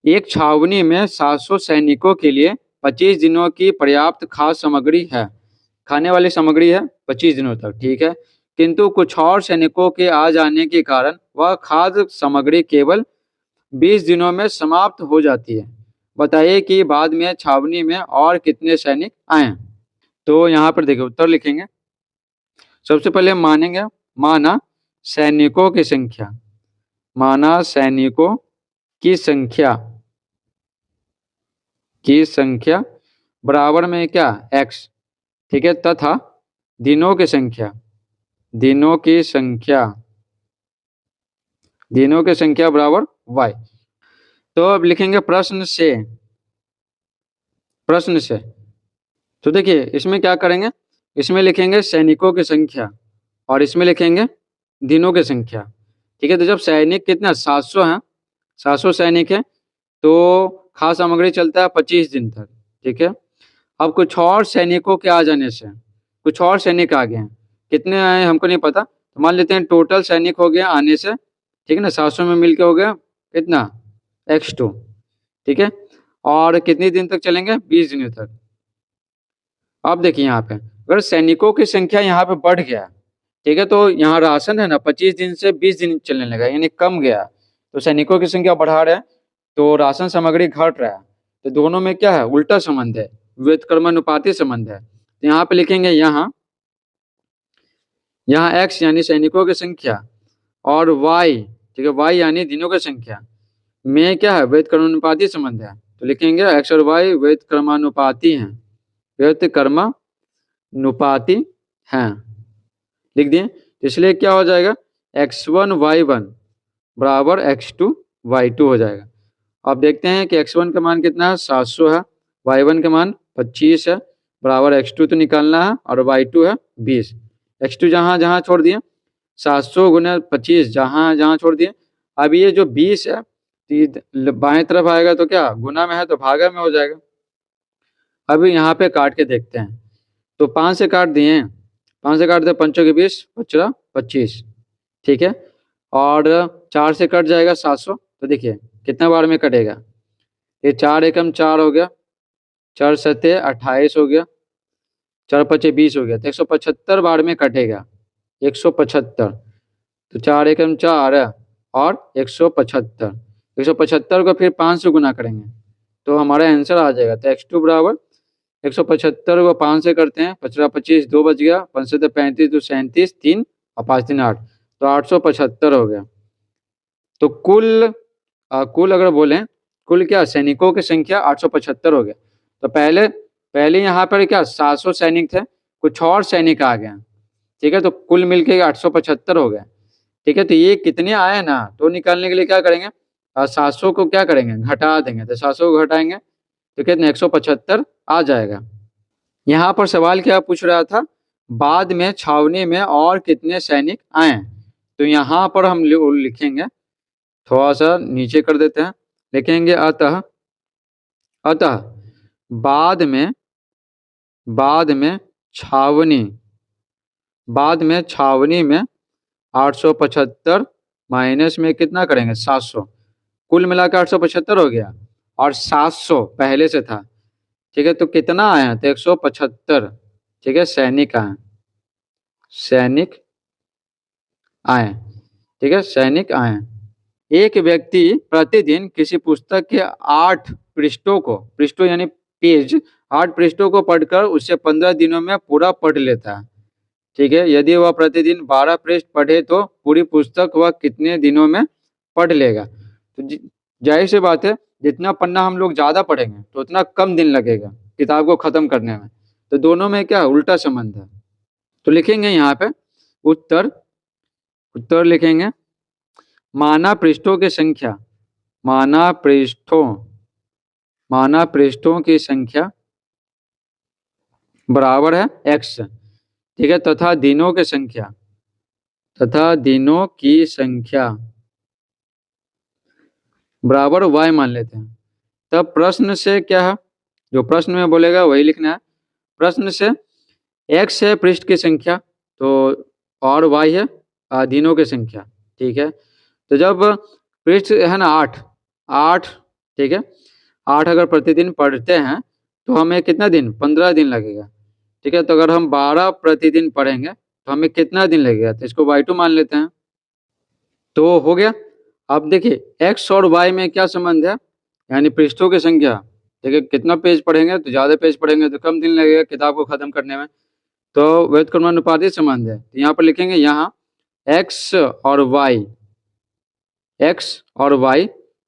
एक छावनी में 700 सैनिकों के लिए 25 दिनों की पर्याप्त खाद्य सामग्री है, खाने वाली सामग्री है 25 दिनों तक, ठीक है, किंतु कुछ और सैनिकों के आ जाने के कारण वह खाद्य सामग्री केवल 20 दिनों में समाप्त हो जाती है। बताइए कि बाद में छावनी में और कितने सैनिक आए। तो यहाँ पर देखिए उत्तर लिखेंगे, सबसे पहले मानेंगे, माना सैनिकों की संख्या, माना सैनिकों की संख्या, की संख्या बराबर में क्या, x। ठीक है, तथा दिनों की संख्या, दिनों की संख्या, दिनों की संख्या बराबर y। तो अब लिखेंगे प्रश्न से, प्रश्न से। तो देखिए इसमें क्या करेंगे, इसमें लिखेंगे सैनिकों की संख्या और इसमें लिखेंगे दिनों की संख्या। ठीक है, तो जब सैनिक कितना 700 हैं, 700 सैनिक है, तो खाद्य सामग्री चलता है 25 दिन तक। ठीक है, अब कुछ और सैनिकों के आ जाने से, कुछ और सैनिक आ गए हैं, कितने आए हमको नहीं पता, तो मान लेते हैं टोटल सैनिक हो गया आने से, ठीक है ना, 700 में मिलके हो गया कितना, x2। ठीक है, और कितने दिन तक चलेंगे, 20 दिनों तक। अब देखिए यहाँ पे अगर सैनिकों की संख्या यहाँ पे बढ़ गया, ठीक है, तो यहाँ राशन है ना 25 दिन से 20 दिन चलने लगा, यानी कम गया, तो सैनिकों की संख्या बढ़ा रहे हैं तो राशन सामग्री घट रहा है। तो दोनों में क्या है, उल्टा संबंध है, व्युत्क्रमानुपाती संबंध है। तो यहाँ पे लिखेंगे, यहाँ x यानी सैनिकों की संख्या और y, ठीक है, y यानी दिनों की संख्या में क्या है, व्युत्क्रमानुपाती संबंध है। तो लिखेंगे x और y व्युत्क्रमानुपाती हैं, व्युत्क्रमानुपाती हैं, लिख दिए। इसलिए क्या हो जाएगा, x1 y1 बराबर x2 y2 हो जाएगा। अब देखते हैं कि x1 का मान कितना है, 700 है, y1 का मान 25 है, बराबर x2 तो निकालना है और y2 है 20। x2 जहाँ जहाँ छोड़ दिए, 700 गुना 25 जहाँ जहाँ छोड़ दिए। अब ये जो 20 है बाएं तरफ आएगा तो क्या, गुना में है तो भागा में हो जाएगा। अभी यहाँ पे काट के देखते हैं, तो 5 से काट दिए, 5 से काट दे, 5 के 20, 25, ठीक है, और 4 से कट जाएगा 700, तो देखिए कितना बार में कटेगा, ये 4 एकम 4 हो गया, 4 सत्ते 28 हो गया, 4 पचे 20 हो गया, तो 175 बार में कटेगा, 175। तो 4 एकम 4 और 175। 175 को फिर 5 से गुना करेंगे तो हमारा आंसर आ जाएगा। तो x2 बराबर 175 को 5 से करते हैं, 15 25 2 बच गया, 5 से 35 2 37 3 और 5 3 8, तो 875 हो गया। तो कुल अगर बोलें कुल क्या सैनिकों की संख्या 875 हो गया। तो पहले पहले यहाँ पर क्या 700 सैनिक थे, कुछ और सैनिक आ गए, ठीक है, तो कुल मिलके 875 हो गया। ठीक है, तो ये कितने आए ना, तो निकालने के लिए क्या करेंगे, 700 को क्या करेंगे घटा देंगे, तो 700 को घटाएंगे तो कितने 175 आ जाएगा। यहाँ पर सवाल क्या पूछ रहा था, बाद में छावनी में और कितने सैनिक आए, तो यहाँ पर हम लिखेंगे, थोड़ा सा नीचे कर देते हैं, लिखेंगे अतः अतः बाद में छावनी में 875 माइनस में कितना करेंगे 700, कुल मिलाकर 875 हो गया और 700 पहले से था। ठीक है, तो कितना आया, तो 175। ठीक है, सैनिक आए, ठीक है, सैनिक आए। एक व्यक्ति प्रतिदिन किसी पुस्तक के 8 पृष्ठों यानी पेज 8 पृष्ठों को पढ़कर उसे 15 दिनों में पूरा पढ़ लेता है। ठीक है, यदि वह प्रतिदिन 12 पृष्ठ पढ़े तो पूरी पुस्तक वह कितने दिनों में पढ़ लेगा। तो जाहिर सी बात है, जितना पन्ना हम लोग ज्यादा पढ़ेंगे तो उतना कम दिन लगेगा किताब को खत्म करने में। तो दोनों में क्या उल्टा संबंध है। तो लिखेंगे यहाँ पे उत्तर लिखेंगे, माना पृष्ठों की संख्या की संख्या बराबर है x। ठीक है, तथा दिनों की संख्या बराबर y मान लेते हैं। तब प्रश्न से क्या है, जो प्रश्न में बोलेगा वही लिखना है। प्रश्न से x है पृष्ठ की संख्या, तो और y है दिनों की संख्या। ठीक है, तो जब पृष्ठ है ना 8, ठीक है, 8 अगर प्रतिदिन पढ़ते हैं तो हमें कितना दिन 15 दिन लगेगा। ठीक है, तो अगर हम 12 प्रतिदिन पढ़ेंगे तो हमें कितना दिन लगेगा, तो इसको y2 मान लेते हैं। तो हो गया। अब देखिए x और y में क्या संबंध है, यानी पृष्ठों की संख्या। देखिए कितना पेज पढ़ेंगे तो ज़्यादा पेज पढ़ेंगे तो कम दिन लगेगा किताब को खत्म करने में, तो व्युत्क्रमानुपाती संबंध है। तो यहाँ पर लिखेंगे, यहाँ x और y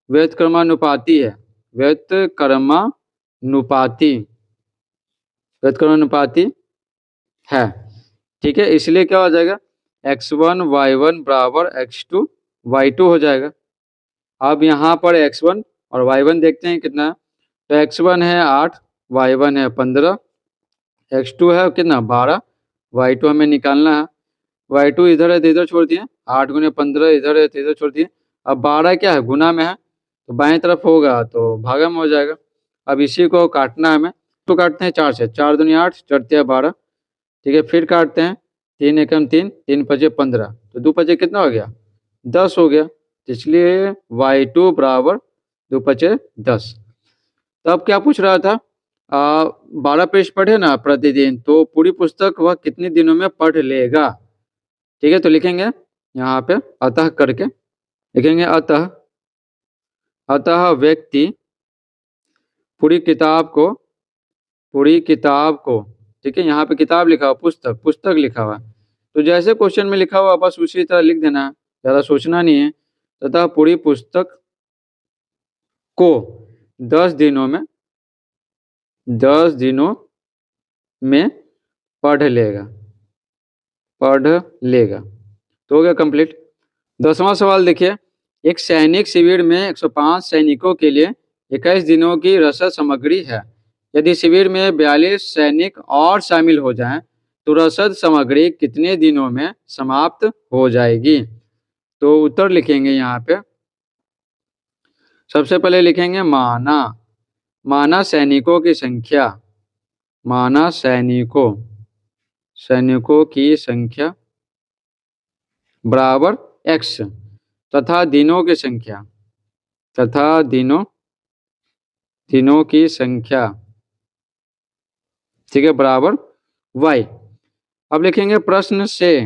व्युत्क्रमानुपाती है, व्युत्क्रमानुपाती है। ठीक है, इसलिए क्या हो जाएगा, x1 y1 बराबर x2 y2 हो जाएगा। अब यहाँ पर x1 और y1 देखते हैं कितना है, तो x1 है 8, y1 है 15, x2 है कितना 12, y2 हमें निकालना है। y2 इधर है तो इधर छोड़ दिए, 8 गुने 15 इधर है तो इधर छोड़ दिए। अब 12 क्या है गुना में है, तो बाएं तरफ होगा तो भागा में हो जाएगा। अब इसी को काटना है हमें, तो काटते हैं 4 से, 4 दूनी 8, चढ़ते हैं 12। ठीक है, फिर काटते हैं 3 एकम 3, 3 पचे 15, तो 2 पचे कितना हो गया 10 हो गया। इसलिए y2 बराबर 2 पचे 10। तो अब क्या पूछ रहा था, 12 पृष्ठ पढ़े ना प्रतिदिन तो पूरी पुस्तक वह कितने दिनों में पढ़ लेगा। ठीक है, तो लिखेंगे यहाँ पे अतः करके लिखेंगे, अतः व्यक्ति पूरी किताब को, ठीक है, यहाँ पे किताब लिखा हुआ, पुस्तक लिखा हुआ, तो जैसे क्वेश्चन में लिखा हुआ बस उसी तरह लिख देना, ज़्यादा सोचना नहीं है। तथा पूरी पुस्तक को 10 दिनों में पढ़ लेगा, तो हो गया कंप्लीट। 10वां सवाल देखिए, एक सैनिक शिविर में 105 सैनिकों के लिए 21 दिनों की रसद सामग्री है। यदि शिविर में 42 सैनिक और शामिल हो जाएं, तो रसद सामग्री कितने दिनों में समाप्त हो जाएगी। तो उत्तर लिखेंगे यहाँ पे, सबसे पहले लिखेंगे माना सैनिकों की संख्या, सैनिकों की संख्या बराबर x, तथा दिनों की संख्या, ठीक है, बराबर y। अब लिखेंगे प्रश्न से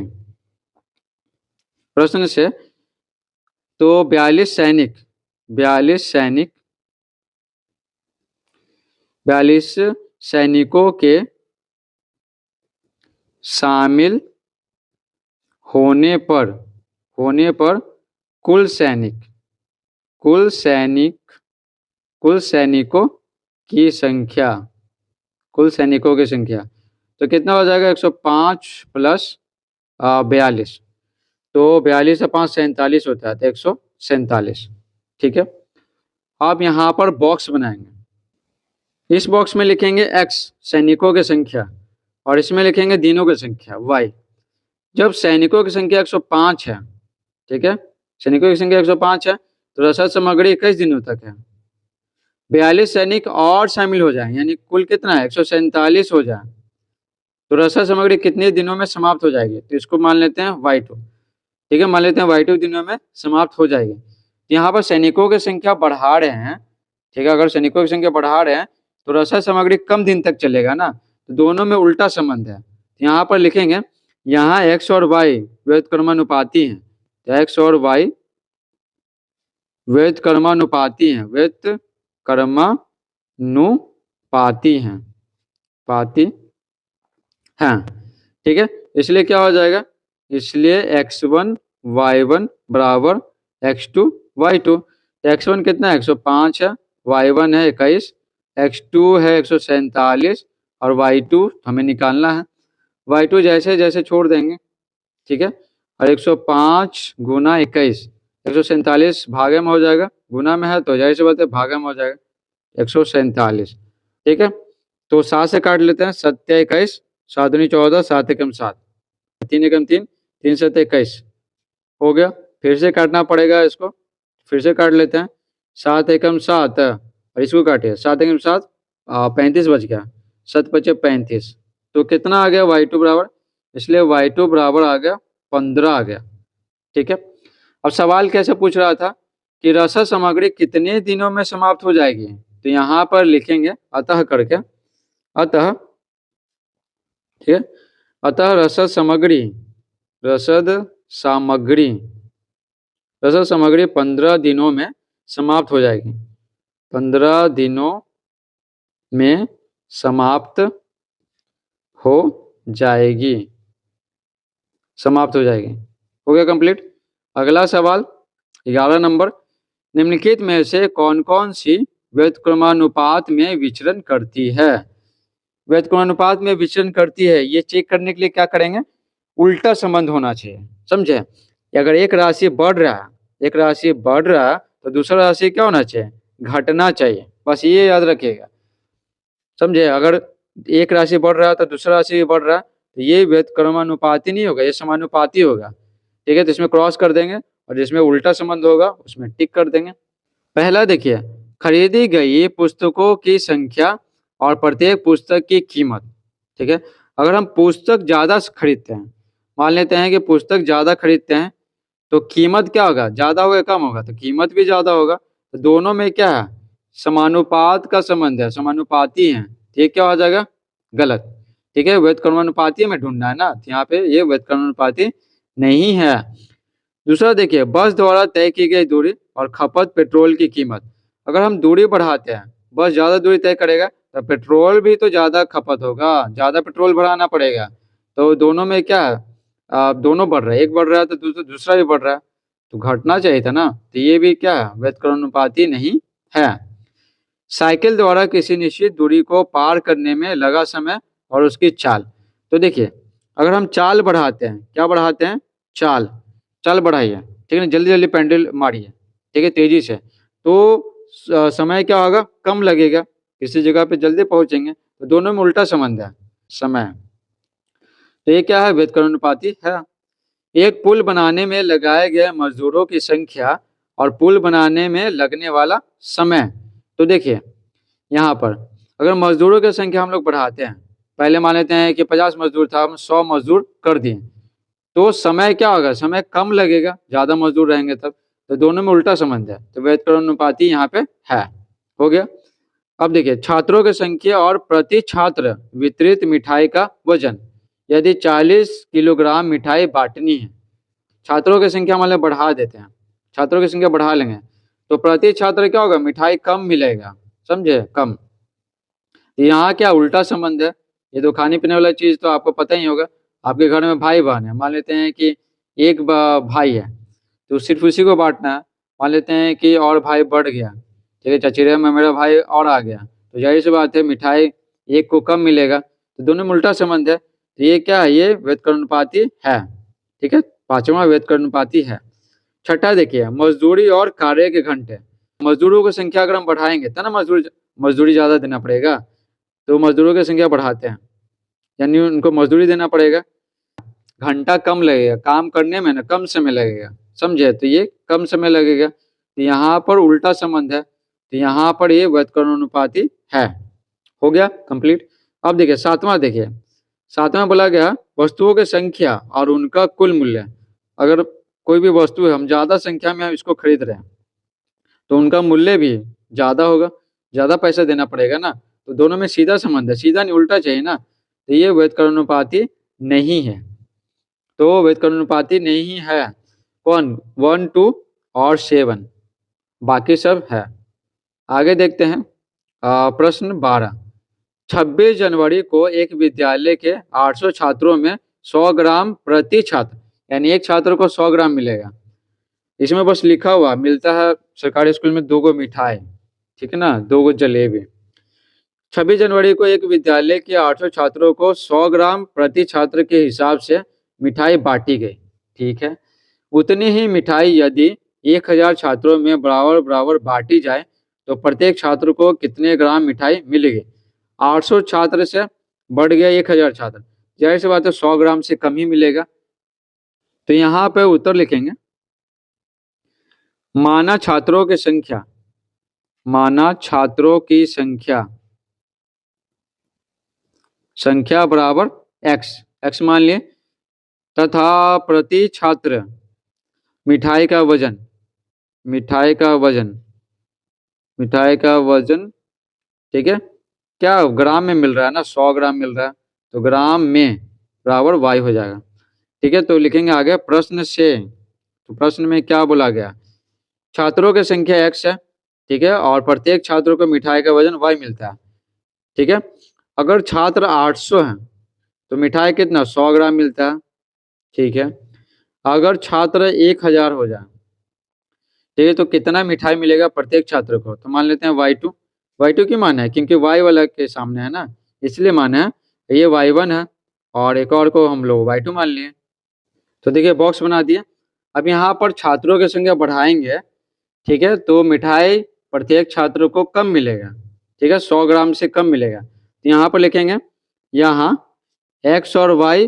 तो 42 सैनिकों के शामिल होने पर कुल सैनिकों की संख्या तो कितना हो जाएगा? 105 प्लस 42, तो 42 से 5 47 होता है, तो 147। ठीक है, आप यहाँ पर बॉक्स बनाएंगे। इस बॉक्स में लिखेंगे x सैनिकों की संख्या और इसमें लिखेंगे दिनों की संख्या y। जब सैनिकों की संख्या 105 है, ठीक है, सैनिकों की संख्या 105 है, तो रसद सामग्री 21 दिनों तक है। 42 सैनिक और शामिल हो जाए, यानी कुल कितना है? 147 हो जाए, तो रसद सामग्री कितने दिनों में समाप्त हो जाएगी? तो इसको मान लेते हैं y2। ठीक है, मान लेते हैं y2 दिनों में समाप्त हो जाएगी। यहाँ पर सैनिकों की संख्या बढ़ा रहे हैं, ठीक है, अगर सैनिकों की संख्या बढ़ा रहे हैं तो रसद सामग्री कम दिन तक चलेगा ना, तो दोनों में उल्टा संबंध है। यहाँ पर लिखेंगे, यहाँ x और y व्युत्क्रमानुपाती हैं, तो x और y व्युत्क्रमानुपाती हैं, ठीक है। इसलिए क्या हो जाएगा? इसलिए x1 y1 बराबर x2 y2। x1 कितना है? 105 है, y1 है 21, x2 है 147 और y2 हमें निकालना है। y2 जैसे जैसे छोड़ देंगे, ठीक है, और 105 गुना 21, 147 भागे में हो जाएगा, गुना में है तो जैसे बात है भागे में हो जाएगा 147। ठीक है, तो 7 से काट लेते हैं, 7 21, 7 दूनी 14, 7 एकम 7, 3 एकम 3, 3 7 21 हो गया। फिर से काटना पड़ेगा इसको, फिर से काट लेते हैं, 7 एकम 7 और इसको काटिए, 7 एकम 7 35 बच गया, 7 पचे 35, तो कितना आ गया? y2 बराबर, इसलिए y2 बराबर आ गया 15 आ गया। ठीक है, अब सवाल कैसे पूछ रहा था कि रसद सामग्री कितने दिनों में समाप्त हो जाएगी, तो यहाँ पर लिखेंगे अतः करके, अतः, ठीक है, अतः रसद सामग्री 15 दिनों में समाप्त हो जाएगी, 15 दिनों में समाप्त हो जाएगी। हो गया कंप्लीट। अगला सवाल 11 नंबर, निम्नलिखित में से कौन कौन सी व्युत्क्रमानुपात में विचरण करती है? व्युत्क्रमानुपात में विचरण करती है, ये चेक करने के लिए क्या करेंगे? उल्टा संबंध होना चाहिए, समझे? अगर एक राशि बढ़ रहा है तो दूसरा राशि क्या होना चाहिए? घटना चाहिए, बस ये याद रखिएगा, समझे? अगर एक राशि बढ़ रहा है तो दूसरा राशि भी बढ़ रहा है, तो ये व्युत्क्रमानुपाती नहीं होगा, ये समानुपाती होगा। ठीक है, तो इसमें क्रॉस कर देंगे और जिसमें उल्टा संबंध होगा उसमें टिक कर देंगे। पहला देखिए, खरीदी गई पुस्तकों की संख्या और प्रत्येक पुस्तक की कीमत। ठीक है, अगर हम पुस्तक ज्यादा खरीदते हैं, मान लेते हैं कि पुस्तक ज्यादा खरीदते हैं, तो कीमत क्या होगा? ज्यादा होगा कम होगा? तो कीमत भी ज्यादा होगा। तो दोनों में क्या है? समानुपात का संबंध है, समानुपाती है। ये क्या हो जाएगा? गलत। ठीक है, व्युत्क्रमानुपाती में ढूंढना है ना, तो यहाँ पे ये व्युत्क्रमानुपाती नहीं है। दूसरा देखिए, बस द्वारा तय की गई दूरी और खपत पेट्रोल की कीमत। अगर हम दूरी बढ़ाते हैं, बस ज्यादा दूरी तय करेगा तो पेट्रोल भी तो ज्यादा खपत होगा, ज्यादा पेट्रोल बढ़ाना पड़ेगा। तो दोनों में क्या है? दोनों बढ़ रहा है, एक बढ़ रहा है तो दूसरा भी बढ़ रहा है, तो घटना चाहिए था ना, तो ये भी क्या है? व्युत्क्रमानुपाती नहीं है। साइकिल द्वारा किसी निश्चित दूरी को पार करने में लगा समय और उसकी चाल। तो देखिए, अगर हम चाल बढ़ाते हैं, क्या बढ़ाते हैं? चाल बढ़ाइए, ठीक है, जल्दी जल्दी पेंडल मारिए, ठीक है, तेजी से, तो समय क्या होगा? कम लगेगा, किसी जगह पे जल्दी पहुंचेंगे। तो दोनों में उल्टा संबंध है, समय। तो ये क्या है? व्युत्क्रमानुपाती है। एक पुल बनाने में लगाए गए मजदूरों की संख्या और पुल बनाने में लगने वाला समय। तो देखिए, यहाँ पर अगर मजदूरों की संख्या हम लोग बढ़ाते हैं, पहले मान लेते हैं कि 50 मजदूर था, हम 100 मजदूर कर दिए, तो समय क्या होगा? समय कम लगेगा, ज्यादा मजदूर रहेंगे तब। तो दोनों में उल्टा संबंध है, तो व्युत्क्रमानुपाती यहाँ पे है। हो गया। अब देखिए, छात्रों की संख्या और प्रति छात्र वितरित मिठाई का वजन। यदि 40 किलोग्राम मिठाई बांटनी है, छात्रों की संख्या मान लो बढ़ा देते हैं, छात्रों की संख्या बढ़ा लेंगे तो प्रति छात्र क्या होगा, मिठाई कम मिलेगा, समझे, कम। यहाँ क्या उल्टा संबंध है, ये तो खाने पीने वाला चीज तो आपको पता ही होगा। आपके घर में भाई बहन है, मान लेते हैं कि एक भाई है तो सिर्फ उसी को बांटना है। मान लेते हैं कि और भाई बढ़ गया, ठीक है, चचेरे में मेरा भाई और आ गया, तो जाहिर सी बात है मिठाई एक को कम मिलेगा, तो दोनों में उल्टा संबंध है। तो ये क्या है, ये व्युत्क्रमानुपाती है, ठीक है, पांचवा व्युत्क्रमानुपाती है। छठा देखिए, मजदूरी और कार्य के घंटे। मजदूरों की संख्या अगर हम बढ़ाएंगे तो ना मजदूरी ज्यादा देना पड़ेगा, तो मजदूरों की संख्या बढ़ाते हैं, यानी उनको मजदूरी देना पड़ेगा, घंटा कम लगेगा, काम करने में ना कम समय लगेगा, समझे, तो ये कम समय लगेगा, तो यहाँ पर उल्टा संबंध है, तो यहाँ पर ये व्युत्क्रमानुपाती है। हो गया कंप्लीट। अब देखिए सातवां, देखिए सातवां बोला गया वस्तुओं की संख्या और उनका कुल मूल्य। अगर कोई भी वस्तु है, हम ज्यादा संख्या में हम इसको खरीद रहे हैं तो उनका मूल्य भी ज्यादा होगा, ज्यादा पैसा देना पड़ेगा ना, तो दोनों में सीधा संबंध है, सीधा नहीं उल्टा चाहिए ना, तो ये व्युत्क्रमानुपाती नहीं है, तो व्युत्क्रमानुपाती नहीं है। कौन, 1, 2 और 7, बाकी सब है। आगे देखते हैं प्रश्न 12। 26 जनवरी को एक विद्यालय के 800 छात्रों में 100 ग्राम प्रति छात्र, यानी एक छात्र को 100 ग्राम मिलेगा। इसमें बस लिखा हुआ मिलता है सरकारी स्कूल में 2 गो मिठाई, ठीक है ना, 2 गो जलेबी। 26 जनवरी को एक विद्यालय के 800 छात्रों को 100 ग्राम प्रति छात्र के हिसाब से मिठाई बांटी गई, ठीक है। उतनी ही मिठाई यदि 1000 छात्रों में बराबर बराबर बांटी जाए तो प्रत्येक छात्र को कितने ग्राम मिठाई मिलेगी। 800 छात्र से बढ़ गया 1000 छात्र, जाहिर सी बात है 100 ग्राम से कम ही मिलेगा। तो यहाँ पे उत्तर लिखेंगे, माना छात्रों की संख्या, माना छात्रों की संख्या बराबर x मान लिए, तथा प्रति छात्र मिठाई का वजन, मिठाई का वजन, ठीक है, क्या ग्राम में मिल रहा है ना, 100 ग्राम मिल रहा है, तो ग्राम में बराबर y हो जाएगा, ठीक है। तो लिखेंगे आगे प्रश्न से, तो प्रश्न में क्या बोला गया, छात्रों की संख्या x है, ठीक है, और प्रत्येक छात्र को मिठाई का वजन y मिलता है, ठीक है। अगर छात्र 800 हैं तो मिठाई कितना 100 ग्राम मिलता है, ठीक है। अगर छात्र 1000 हो जाए, ठीक है, तो कितना मिठाई मिलेगा प्रत्येक छात्र को, तो मान लेते हैं y2 की मान है क्योंकि y वाला के सामने है ना, इसलिए मान है, ये y1 है और एक और को हम लोग y2 मान लिए। तो देखिए बॉक्स बना दिया। अब यहाँ पर छात्रों की संख्या बढ़ाएंगे, ठीक है, तो मिठाई प्रत्येक छात्र को कम मिलेगा, ठीक है, 100 ग्राम से कम मिलेगा। तो यहाँ पर लिखेंगे, यहाँ x और y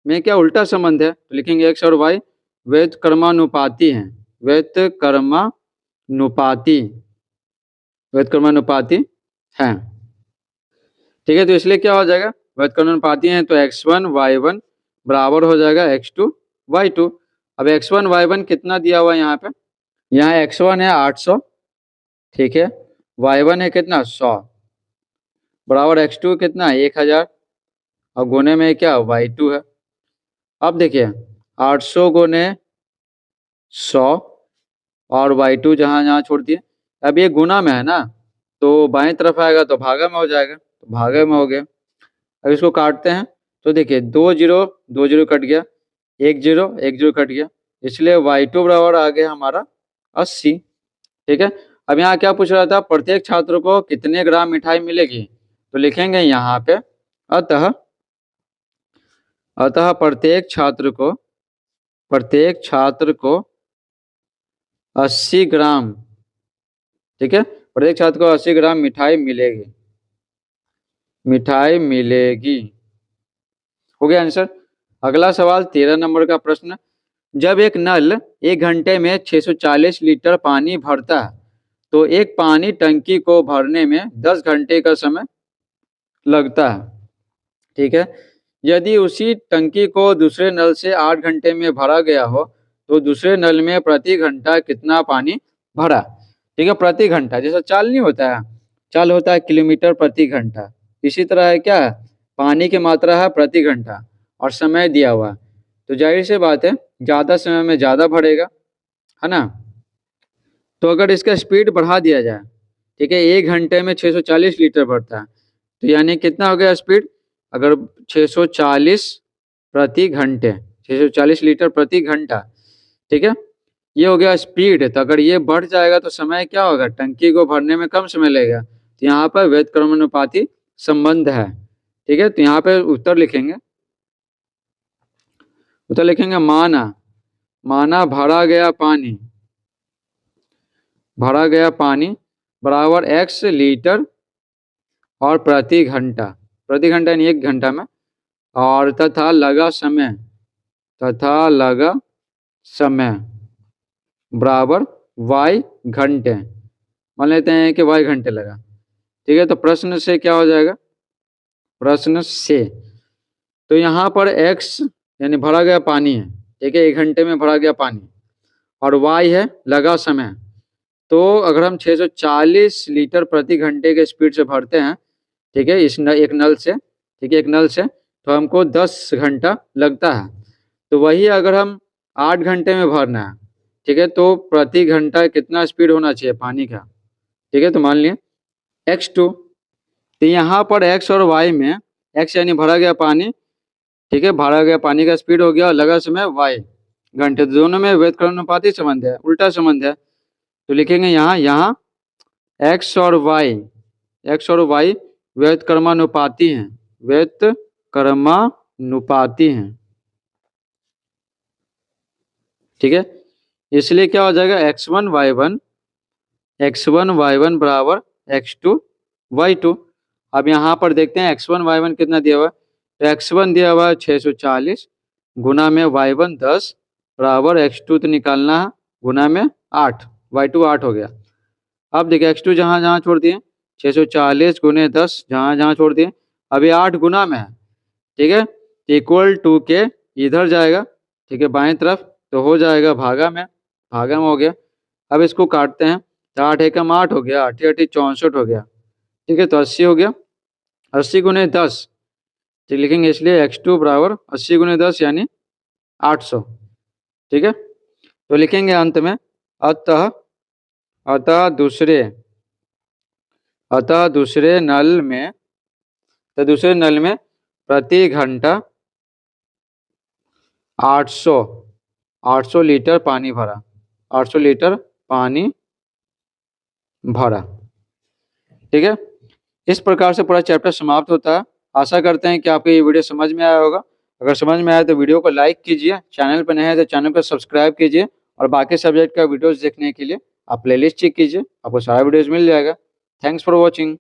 में क्या उल्टा संबंध है, तो लिखेंगे x और y व्युत्क्रमानुपाती हैं, व्युत्क्रमानुपाती हैं, ठीक है। तो इसलिए क्या हो जाएगा, व्युत्क्रमानुपाती हैं तो x1 y1 बराबर हो जाएगा x2 y2। अब x1 y1 कितना दिया हुआ है यहाँ पे, यहाँ x1 है 800, ठीक है, y1 है कितना 100, बराबर x2 कितना 1000 और गुने में क्या y2 है। अब देखिए 800 गुने 100 और y2 जहाँ जहाँ छोड़ दिए, अब ये गुना में है ना, तो बाएं तरफ आएगा तो भागा में हो जाएगा, तो भागा में हो गया। अब इसको काटते हैं तो देखिए 2 0 2 0 कट गया, 1 0 1 0 कट गया, इसलिए y2 बराबर आ गया हमारा 80, ठीक है। अब यहाँ क्या पूछ रहा था, प्रत्येक छात्र को कितने ग्राम मिठाई मिलेगी, तो लिखेंगे यहाँ पे अतः प्रत्येक छात्र को 80 ग्राम, ठीक है, प्रत्येक छात्र को 80 ग्राम मिठाई मिलेगी। हो गया आंसर। अगला सवाल 13 नंबर का प्रश्न, जब एक नल 1 घंटे में 640 लीटर पानी भरता है तो एक पानी टंकी को भरने में 10 घंटे का समय लगता है, ठीक है। यदि उसी टंकी को दूसरे नल से 8 घंटे में भरा गया हो तो दूसरे नल में प्रति घंटा कितना पानी भरा, ठीक है। प्रति घंटा जैसा चाल नहीं होता है, चाल होता है किलोमीटर प्रति घंटा, इसी तरह है क्या, पानी की मात्रा है प्रति घंटा और समय दिया हुआ, तो जाहिर सी बात है ज़्यादा समय में ज़्यादा भरेगा, है ना। तो अगर इसका स्पीड बढ़ा दिया जाए, ठीक है, 1 घंटे में 640 लीटर बढ़ता है, तो यानी कितना हो गया स्पीड, अगर 640 प्रति घंटे, 640 लीटर प्रति घंटा, ठीक है, ये हो गया स्पीड। तो अगर ये बढ़ जाएगा तो समय क्या होगा, टंकी को भरने में कम समय लगेगा। तो यहाँ पर व्युत्क्रमानुपाती संबंध है, ठीक है। तो यहाँ पे उत्तर लिखेंगे, माना भरा गया पानी बराबर x लीटर और प्रति घंटा यानी 1 घंटा में, और तथा लगा समय बराबर y घंटे, मान लेते हैं कि y घंटे लगा, ठीक है। तो प्रश्न से क्या हो जाएगा, प्रश्न से, तो यहाँ पर x यानी भरा गया पानी है, ठीक है, 1 घंटे में भरा गया पानी, और y है लगा समय। तो अगर हम 640 लीटर प्रति घंटे के स्पीड से भरते हैं, ठीक है, एक नल से, ठीक है, एक नल से, तो हमको 10 घंटा लगता है। तो वही अगर हम 8 घंटे में भरना है, ठीक है, तो प्रति घंटा कितना स्पीड होना चाहिए पानी का, ठीक है। तो मान लिए x2, तो यहाँ पर x और y में, x यानी भरा गया पानी, ठीक है, भरा गया पानी का स्पीड हो गया, लगा समय y घंटे, दोनों में व्युत्क्रमानुपाती संबंध है, उल्टा संबंध है। तो लिखेंगे यहाँ x और y व्युत्क्रमानुपाती हैं, ठीक है। इसलिए क्या हो जाएगा, x1 y1 बराबर x2 y2। अब यहाँ पर देखते हैं x1 y1 कितना दिया हुआ है, तो x1 दिया हुआ है 640 गुना में y1 10 बराबर x2 तो निकालना है गुना में 8, y2 8 हो गया। अब देखिए x2 जहाँ जहाँ छोड़ दिए, 640 गुने 10 जहाँ जहाँ छोड़ दिए, अभी 8 गुना में है, ठीक है, इक्वल टू के इधर जाएगा, ठीक है, बाएं तरफ, तो हो जाएगा भागा में हो गया। अब इसको काटते हैं, तो 8 एकम 8 हो गया, 8 8 64 हो गया, ठीक है, तो 80 हो गया, 80 गुने 10, ठीक लिखेंगे, इसलिए x2 बराबर 80 गुने 10 यानी 800, ठीक है। तो लिखेंगे अंत में, अतः दूसरे नल में प्रति घंटा 800 लीटर पानी भरा, 800 लीटर पानी भरा, ठीक है। इस प्रकार से पूरा चैप्टर समाप्त होता है। आशा करते हैं कि आपको ये वीडियो समझ में आया होगा। अगर समझ में आया तो वीडियो को लाइक कीजिए, चैनल पर नए हैं तो चैनल को सब्सक्राइब कीजिए, और बाकी सब्जेक्ट का वीडियोस देखने के लिए आप प्लेलिस्ट चेक कीजिए, आपको सारा वीडियोस मिल जाएगा। Thanks for watching.